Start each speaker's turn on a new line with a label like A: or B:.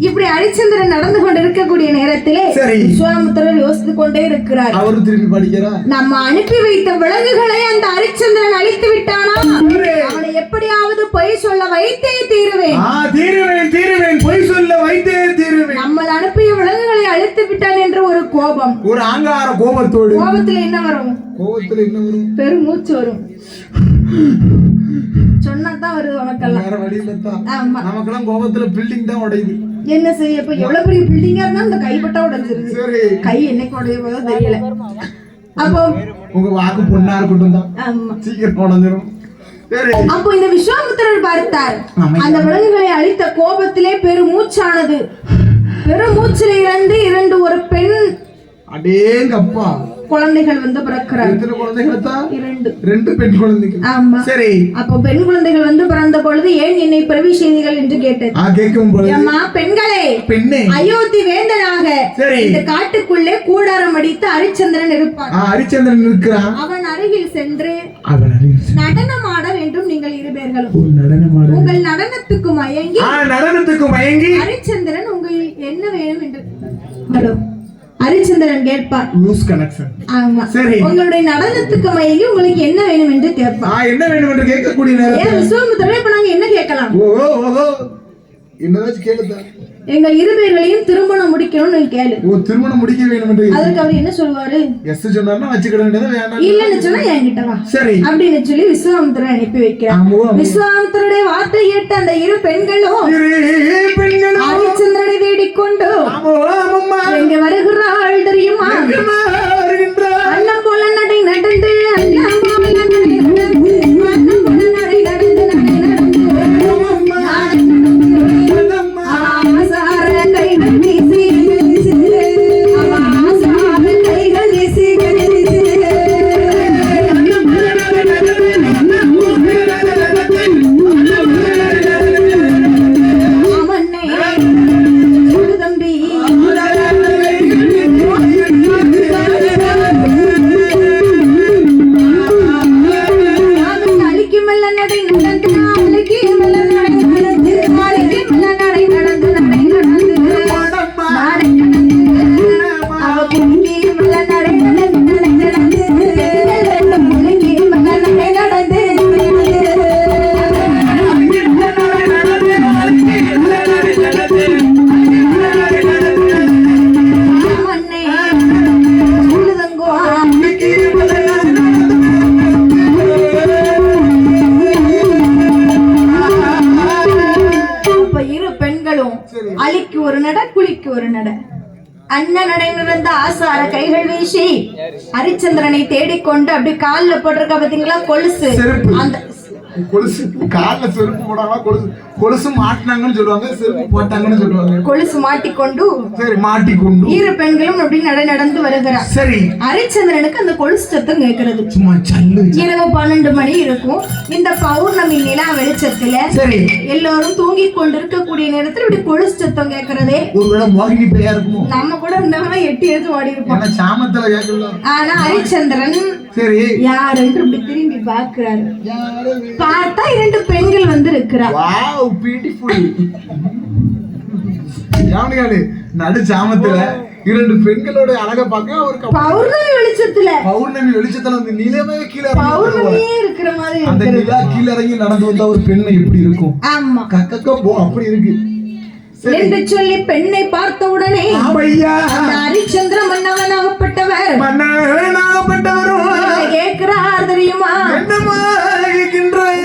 A: இப்படி ஹரிச்சந்திரன் நடந்து கொண்டு இருக்கக்கூடிய நேரத்திலே விஸ்வாமித்திரர் யோசித்துக் கொண்டே இருக்கிறார்.
B: அவரு திரும்பி படிக்கிறார்.
A: நம்ம அனுப்பி வைத்த விலங்குகளை அந்த ஹரிச்சந்திரன் அழித்து விட்டானா, அவனை எப்படியாவது பொய் சொல்ல வைத்தே தீருவேன்.
B: பொய் சொல்ல வைத்தே தீருவேன்.
A: நம்ம அனுப்பிய விலங்குகளை அழித்து விட்டான் என்ற ஒரு கோபம்,
B: ஒரு அங்கார கோபத்தோடு.
A: கோபத்துல என்ன வரும்? பெருமூச்சு வரும். சொன்னதான் வருது உனக்கெல்லாம்.
B: நமக்கெல்லாம் கோபத்துல பில்டிங் தான் உடையுது.
A: என்ன செய்ய? இப்ப எவ்வளவு பெரிய பில்டிங்கா இருந்தா அந்த கைப்பட்டா உடைஞ்சிருக்கு. கை என்னைக்கு உடைய போதோ தெரியல. அப்போ
B: உங்க வாக்கு பொண்ணா இருக்கட்டும் தான் சீக்கிரம் உடைஞ்சிரும்.
A: அப்போ இந்த விஸ்வாமித்திரர் பார்த்தார், அந்த விலங்குகளை அழித்த கோபத்திலே பெருமூச்சானது. பெருமூச்சில இருந்து இரண்டு ஒரு பெண்
B: அடேங்கப்பா
A: குழந்தைகள் வந்து பிறக்கிறார்.
B: எத்தனை குழந்தைகள் தான்? ரெண்டு பெண் குழந்தைகள்.
A: ஆமா.
B: சரி.
A: அப்போ பெண் குழந்தைகள் வந்து பிறந்த பொழுது ஏன் என்னை பிறவி செய்தீர்கள் என்று கேட்டது.
B: கேட்கும் பொழுது
A: அம்மா பெண்களே, பெண்ணே, அயோத்தி வேந்தனாக இந்த காட்டுக்குள்ளே கூடாரம் அடித்து ஹரிச்சந்திரன் இருப்பான்.
B: ஹரிச்சந்திரன் இருக்கிறான்.
A: அவன் அருகில் சென்று நடனம் ஆட வேண்டும். நீங்கள் இருவர்களும் உங்கள் நடனத்துக்கு மயங்கி ஹரிச்சந்திரன் உங்களுக்கு என்ன வேணும் என்று ஹரிச்சந்திரன் கேட்பார்.
B: Loose connection.
A: ஆமா. சரி. உங்களுடைய நடனத்துக்கு மயங்கி உங்களுக்கு என்ன வேணும் என்று கேட்பார்.
B: என்ன வேணும் என்று கேட்கக்கூடிய நேரத்தில்
A: விஸ்வாமித்திரர் இப்ப நாங்க என்ன கேட்கலாம்?
B: என்னதாச்சும் கேளுதா?
A: எங்க இருவர்களையும் திருமணம் முடிக்கணும்னு கேளு.
B: திருமணம் முடிக்க வேணும் என்று.
A: அதுக்கு அவர் என்ன சொல்வாரு?
B: எஸ் சொன்னாருன்னா வச்சுக்கிட வேண்டியது, வேண்டாம்
A: இல்லன்னு சொன்னா என்கிட்ட வா. சரி அப்படின்னு சொல்லி விஸ்வாமித்திரர் அனுப்பி வைக்கிறார். விஸ்வாமித்திரருடைய வார்த்தை கேட்ட அந்த இரு பெண்களும் ஹரிச்சந்திரனை தேடிக்கொண்டு எங்க வருகிறாள் தெரியுமா? அண்ணன் போல நடை நடந்து அலிக்கு ஒரு நட குளிக்கு ஒரு நட. அண்ணன் நடந்த ஆசார கைகள் வீசி ஹரிச்சந்திரனை தேடிக்கொண்டு அப்படி கால்ல போட்டிருக்க பாத்தீங்களா கொலுசு, அந்த
B: கொலுசு கால்ல செருப்பு போடாம கொலுசு மாட்டினாங்கன்னு சொல்லுவாங்க, செருப்பு போட்டாங்கன்னு சொல்லுவாங்க.
A: கொலுசு மாட்டிக்கொண்டு
B: இரு
A: பெண்களும் அப்படி நடந்து வருகிறார்.
B: சரி.
A: ஹரிச்சந்திரனுக்கு அந்த கொலுசு சத்தம் கேட்கிறது.
B: சும்மா சல்லு.
A: இரவு 12 மணி இருக்கும். இந்த பௌர்ணமி நிலா வெளிச்சத்துல
B: சரி
A: எல்லாரும் தூங்கி கொண்டிருக்கக்கூடிய நேரத்துல இப்படி கொலுசு சத்தம் கேட்கறதே
B: ஒருவேளை மோகினி பேயா இருக்குமோ?
A: நம்ம கூட இந்த எட்டி எடுத்து ஓடி இருப்போம்.
B: சாமத்துல கேட்கலாம்.
A: ஆனா ஹரிச்சந்திரன் சரி யார் என்று இப்படி திரும்பி பார்க்கிறாரு. பார்த்தா இரண்டு பெண்கள் வந்து இருக்கிறார்.
B: Wow beautiful. யாவனிகாலே நடு சாமத்துல இரண்டு பெண்களோட அழக பார்க்க அவருக்கு பௌர்ணமி வெளிச்சத்துல அந்த நிலவே கீழ
A: பௌர்ணமியே இருக்கிற மாதிரி
B: அந்த நிலா கீழ இறங்கி நடந்து வந்த ஒரு பெண் எப்படி இருக்கும்?
A: ஆமா
B: கக்கக்க போ அப்படி இருக்கு
A: என்று சொல்லி பெண்ணை பார்த்த உடனே ஹரிச்சந்திர மன்னவனாகப்பட்டவர் கேட்கிறார் தெரியுமா?
B: என்னமா கேட்கின்றாய்?